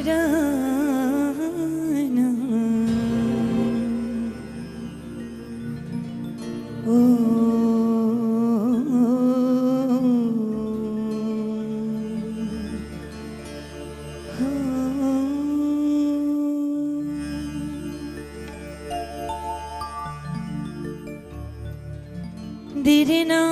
राना ओ दिरना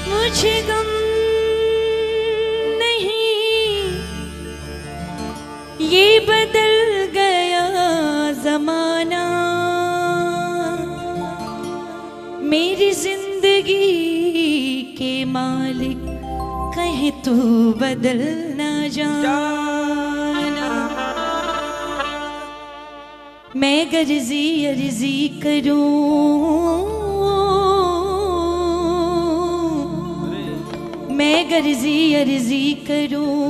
मुझे गम नहीं, ये बदल गया जमाना, मेरी जिंदगी के मालिक कहे तू बदल ना जाना। मैं गर्जी अर्जी करूं, मैं गर्जी अर्जी करूं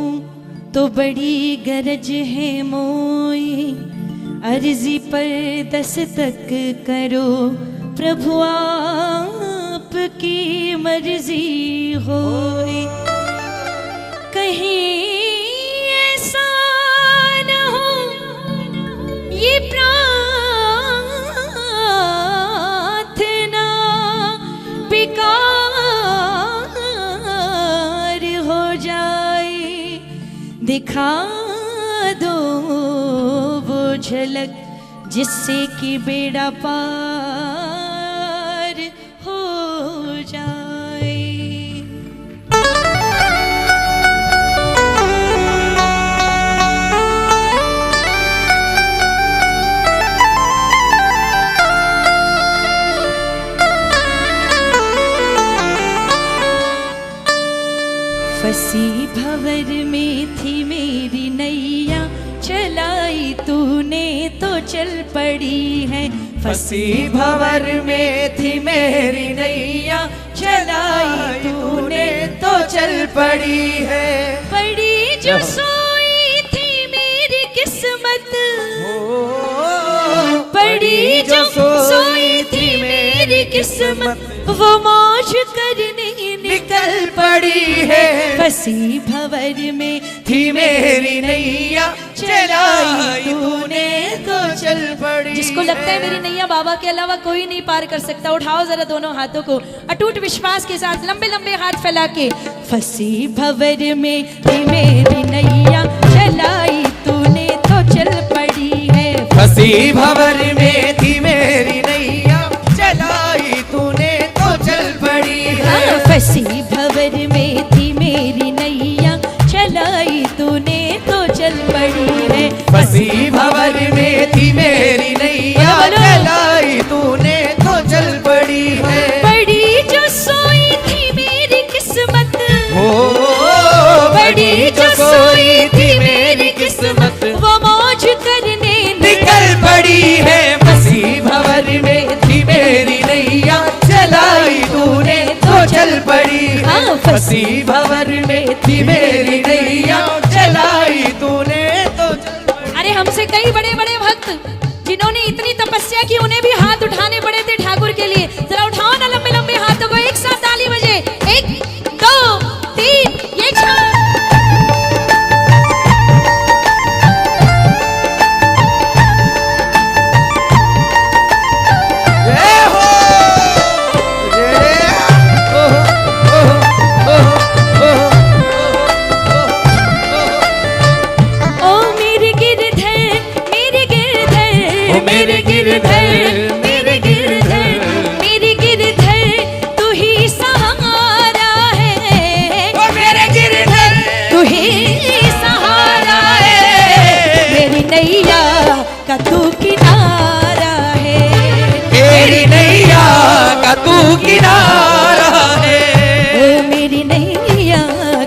तो बड़ी गरज है मोई, अर्जी पर दस्तक करो प्रभु आपकी मर्जी होए। कहीं ऐसा न हो ये प्रार्थना बेकार हो जाए, दिखा दो वो झलक जिससे कि बेड़ा पार हो जाए। फंसी भंवर में थी मेरी नैया, चलाई तूने तो चल पड़ी है। फंसी भंवर में थी मेरी नैया, चलाई तूने तो चल पड़ी है। पड़ी जो सोई थी मेरी किस्मत, पड़ी जो सोई थी मेरी किस्मत, वो मौज करने निकल पड़ी है। फंसी भंवर में थी मेरी नैया, चलाई तूने तो चल पड़ी। जिसको लगता है मेरी नैया बाबा के अलावा कोई नहीं पार कर सकता, उठाओ जरा दोनों हाथों को अटूट विश्वास के साथ लंबे लंबे हाथ फैला के। फंसी भंवर में थी मेरी नैया, चलाई तूने तो चल पड़ी है। फंसी भंवर में थी मेरी नैया, चलाई तूने तो चल पड़ी है। फंसी भंवर में थी मेरी नैया, चलाई तूने तो चल पड़ी है। फंसी भंवर में थी मेरी नैया, चलाई तूने तो चल पड़ी है। बड़ी जो सोई थी मेरी किस्मत, बड़ी जो सोई थी मेरी किस्मत, वो मौज करने निकल पड़ी है। फंसी भंवर में थी मेरी नैया, चलाई तूने तो चल पड़ी है। फंसी भंवर में थी मेरी नैया, चलाई तूने तो चल पड़ी। अरे हमसे कई बड़े बड़े भक्त जिन्होंने इतनी तपस्या की, उन्हें भी हाथ उठाने पड़े थे ठाकुर के लिए। जरा उठाओ ना लंबे लंबे हाथों को, एक साथ ताली बजे। 1 2 3 ये 4। मेरे गिरधर, मेरे गिरधर, मेरी गिरधर तू ही सहारा है। ओ मेरे गिरधर, तू ही सहारा है, मेरी नैया का तू किनारा है। किनारा है। ओ मेरी नैया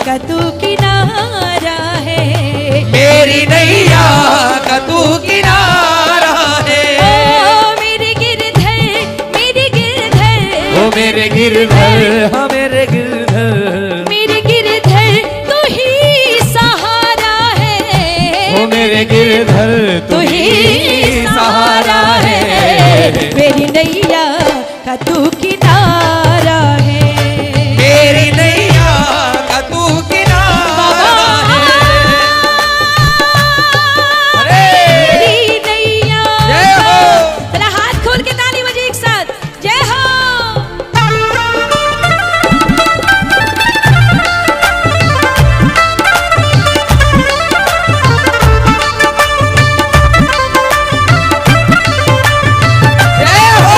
का तू किनारा है, मेरी नैया का तू किनारा है। ओ मेरे गिरधर, मेरे गिरधर, ओ मेरे गिरधर, हाँ मेरे गिरधर, मेरे गिरधर तू ही सहारा है, ओ मेरे गिरधर तू ही सहारा है, मेरी नैया का तू किनारा है, मेरी नैया का तू किनारा है। अरे मेरी नैया जय हो। जरा हाथ खोल के ताली बजे एक साथ, जय हो। जय हो।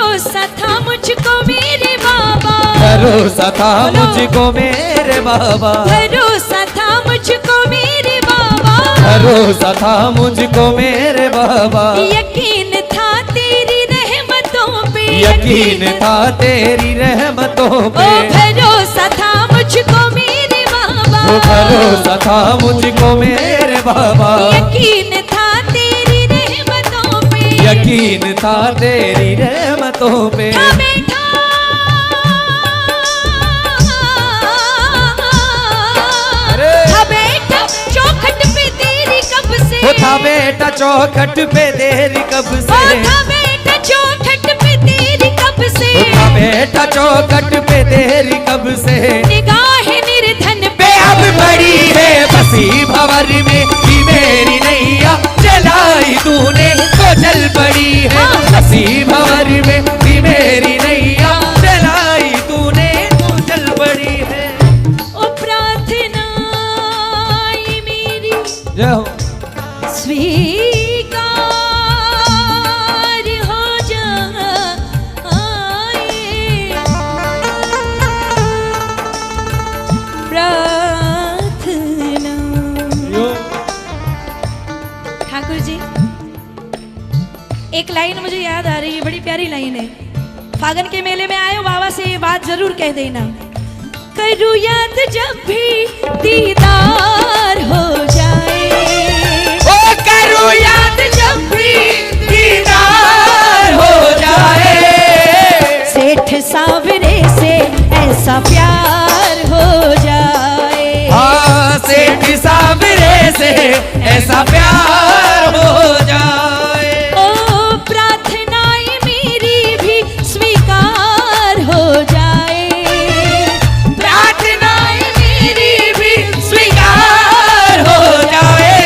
भरोसा था मुझको मेरे बाबा, भरोसा था मुझको मेरे बाबा, भरोसा था मुझको मेरे बाबा, भरोसा था मुझको मेरे बाबा, यकीन था तेरी रहमतों पे, यकीन था तेरी रहमतों ओ पे। भरोसा था मुझको मेरे बाबा, वो भरोसा था मुझको मेरे बाबा, यकीन था तेरी रहमतों पे, यकीन था तेरी रहमतों पे। था बैठा अरे था बैठा चौखट पे तेरी कब से, वो था बेटा चौखट पे तेरी कब ओ से, था बेटा चौखट पे तेरी कब से, वो था बेटा चौखट पे तेरी कब से। निगाह निर्धन पे अब बड़ी है बसी भंवर में थी मेरी नैया, चलाई तूने तो चल पड़ी है। बसी भंवर में थी मेरी नैया, चलाई तूने तो चल पड़ी है। ओ प्रार्थना ये मेरी जय हो। स्वीकार हो जाए, प्रार्थना। ठाकुर जी एक लाइन मुझे याद आ रही है, बड़ी प्यारी लाइन है। फागन के मेले में आए हो, बाबा से ये बात जरूर कह देना, करूँ याद जब भी दीदार हो जाए, ओ करूँ याद जब भी दीदार हो जाए, सेठ सावरे से ऐसा प्यार हो जाए, हाँ सेठ सावरे से ऐसा प्यार हो जाए। ओ प्रार्थनाएं मेरी भी स्वीकार हो जाए, प्रार्थनाएं मेरी भी स्वीकार हो जाए,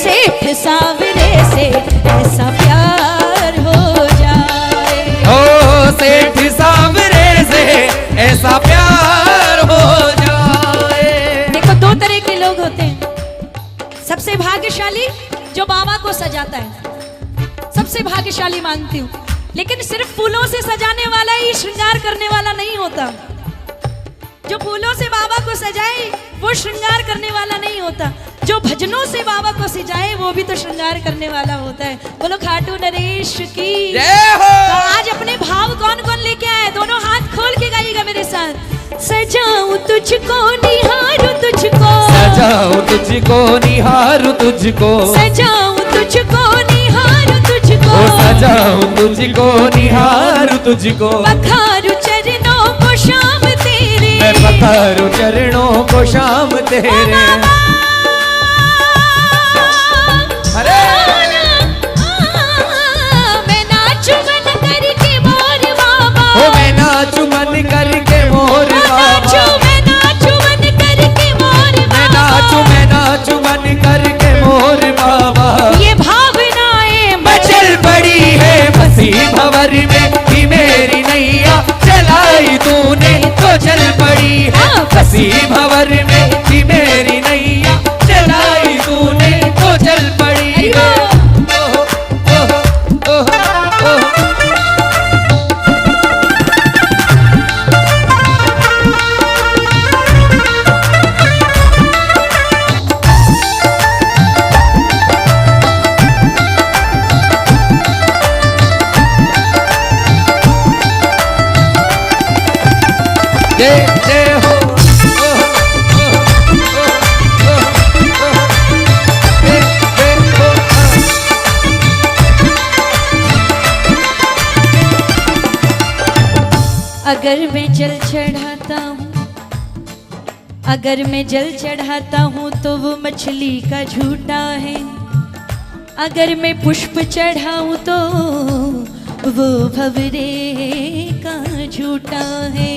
सेठ सावरे से ऐसा प्यार हो जाए, ओ सेठ सावरे से ऐसा प्यार हो जाए। देखो दो तरह के लोग होते हैं, सबसे भाग्यशाली जो बाबा को सजाता है, सबसे भाग्यशाली मानती हूँ, लेकिन सिर्फ फूलों से सजाने वाला ही श्रृंगार करने वाला नहीं होता। जो फूलों से बाबा को सजाए वो श्रृंगार करने वाला नहीं होता, जो भजनों से बाबा को सजाए वो भी तो श्रृंगार करने वाला होता है। बोलो खाटू नरेश की जय हो। तो आज अपने भाव कौन कौन लेके आए, दोनों हाथ खोल के गाइएगा मेरे साथ। सजाऊं तुझको निहारूं तुझको, सजाऊं तुझको निहारूं तुझको, सजाऊं तुझको निहारूं तुझको, ओ सजाऊं तुझको निहारूं तुझको, पखारूं चरणों को शाम तेरे, मैं पखारूं चरणों को शाम तेरे। अरे मैं नाचूं मन करके मोर बाबा, ओ मैं नाचूं मन करके मोर बाबा, मैं नाचूं मन करके मोर मैं बाबा, नाचूं मन करके मोर बाबा। ये भावनाएं मचल पड़ी है बसी भंवर में थी मेरी नैया, चलाई तूने तो चल पड़ी है। बसी भंवर में थी मेरी नैया, चलाई तूने तो चल पड़ी है। ओहो, ओहो, ओहो, ओहो। जय जय हो। अगर मैं जल चढ़ाता हूँ, अगर मैं जल चढ़ाता हूँ तो वो मछली का झूठा है। अगर मैं पुष्प चढ़ाऊँ तो वो भंवरे का झूठा है।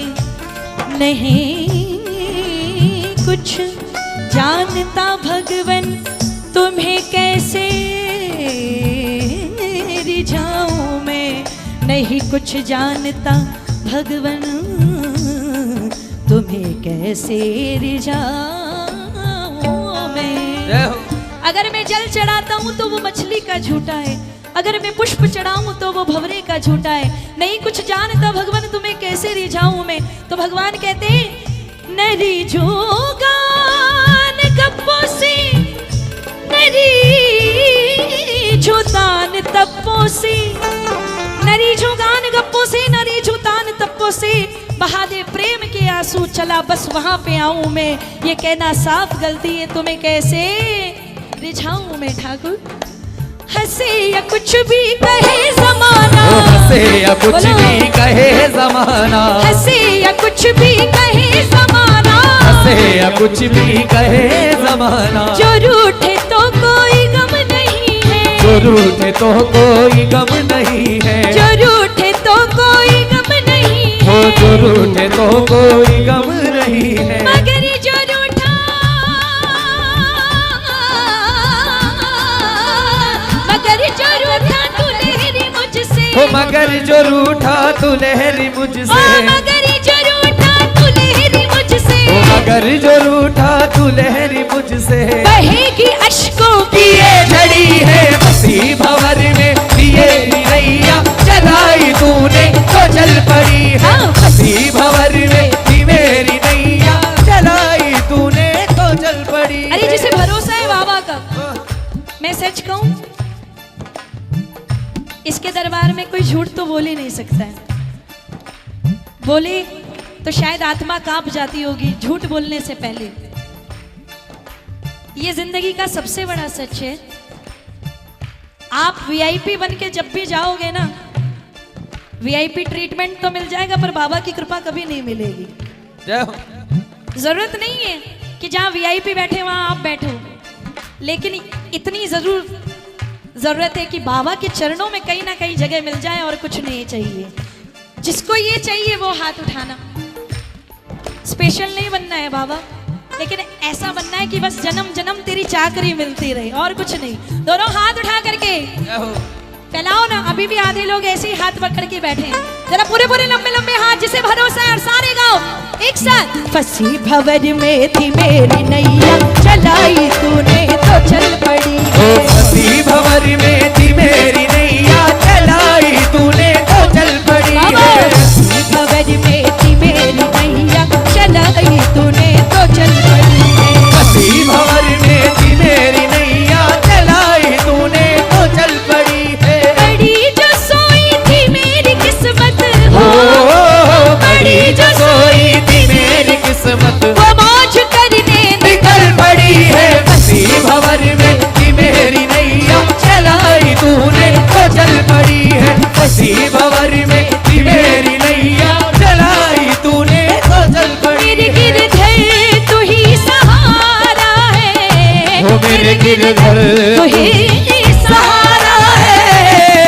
नहीं कुछ जानता भगवन तुम्हें कैसे रिझाऊं मैं, नहीं कुछ जानता भगवन तुम्हें कैसे रिझाऊं मैं। अगर मैं जल चढ़ाता हूँ तो वो मछली का झूठा है, अगर मैं पुष्प चढ़ाऊं तो वो भंवरे का झूठा है। नहीं कुछ जानता भगवान तुम्हें कैसे रिझाऊं मैं। तो भगवान कहते हैं न रिझोगान गप्पों से, न रिझोतान तप्पों से, न रिझोगान गप्पों से, न रिझोतान तप्पों से। बहा दे प्रेम के आंसू, चला बस वहां पे आऊं मैं। ये कहना साफ गलती है, तुम्हें कैसे रिझाऊं मैं ठाकुर। हंसे या कुछ भी कहे जमाना, हंसे या कुछ भी कहे जमाना, हंसे या कुछ भी कहे जमाना, हंसे या कुछ भी कहे जमाना। जो रूठे तो कोई गम नहीं है, जो रूठे तो कोई गम नहीं है, जो रूठे तो कोई गम नहीं है, जो रूठे तो कोई गम नहीं है। मगर जो रूठा, मगर जो रूठा तू लहरी मुझसे, हो मगर जो रूठा तू लहरी मुझसे, मगर जो रूठा तू लहरी मुझसे, मगर जो रूठा तू लहरी मुझसे। बहेगी अश्कों की ये झड़ी है बसी भंवर में, ये नैया चलाई तूने तो चल पड़ी है। बसी भंवर में थी मेरी नैया चलाई तूने तो चल पड़ी। अरे जिसे भरोसा है बाबा का, मैं सच कहूं इसके दरबार में कोई झूठ तो बोल ही नहीं सकता है। बोले तो शायद आत्मा कांप जाती होगी झूठ बोलने से पहले। ये जिंदगी का सबसे बड़ा सच है। आप वीआईपी बन के जब भी जाओगे ना, वीआईपी ट्रीटमेंट तो मिल जाएगा पर बाबा की कृपा कभी नहीं मिलेगी। जरूरत नहीं है कि जहां वीआईपी बैठे वहां आप बैठो, लेकिन इतनी जरूरत है कि बाबा के चरणों में कहीं ना कहीं जगह मिल जाए और कुछ नहीं चाहिए। जिसको ये चाहिए वो हाथ उठाना। स्पेशल नहीं बनना है बाबा, लेकिन ऐसा बनना है कि बस जन्म जन्म तेरी चाकरी मिलती रहे और कुछ नहीं। दोनों हाथ उठा करके फैलाओ ना। अभी भी आधे लोग ऐसे ही हाथ पकड़ के बैठे हैं। जरा पूरे पूरे लंबे लंबे हाथ, जिसे भरोसा है, और सारे गाओ एक साथ। फंसी भंवर में थी मेरी नैया, चलाई तूने तो चल पड़ी। फंसी भंवर में थी मेरी नैया, चलाई तूने तो चल पड़ी। फंसी भंवर में थी मेरी नैया, चलाई तूने तो चल पड़ी। फंसी भंवर में थी मेरी नैया, चलाई तूने तो चल पड़ी है। बड़ी जो सोई थी मेरी किस्मत, बड़ी जो सोई थी मेरी किस्मत, वो मौज करने निकल पड़ी है। फंसी भंवर में थी मेरी नैया, चलाई तूने तो चल पड़ी है। फंसी भंवर में थी मेरी नैया, चलाई तूने तो चल पड़ी। मेरे गिरधर तू ही सहारा है, वो मेरे गिरधर तू ही सहारा है।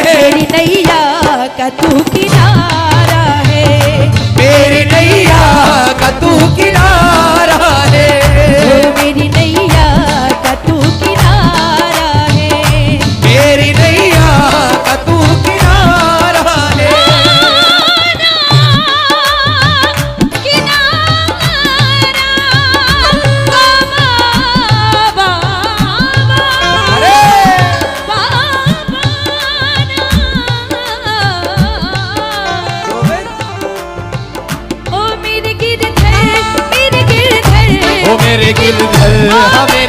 मेरी नैया का तू किनारा है, मेरी नैया का तू किनारा है। मेरी नैया का तू किनारा है। मेरी नैया का तू किनारा है। मेरे गिरधर, मेरे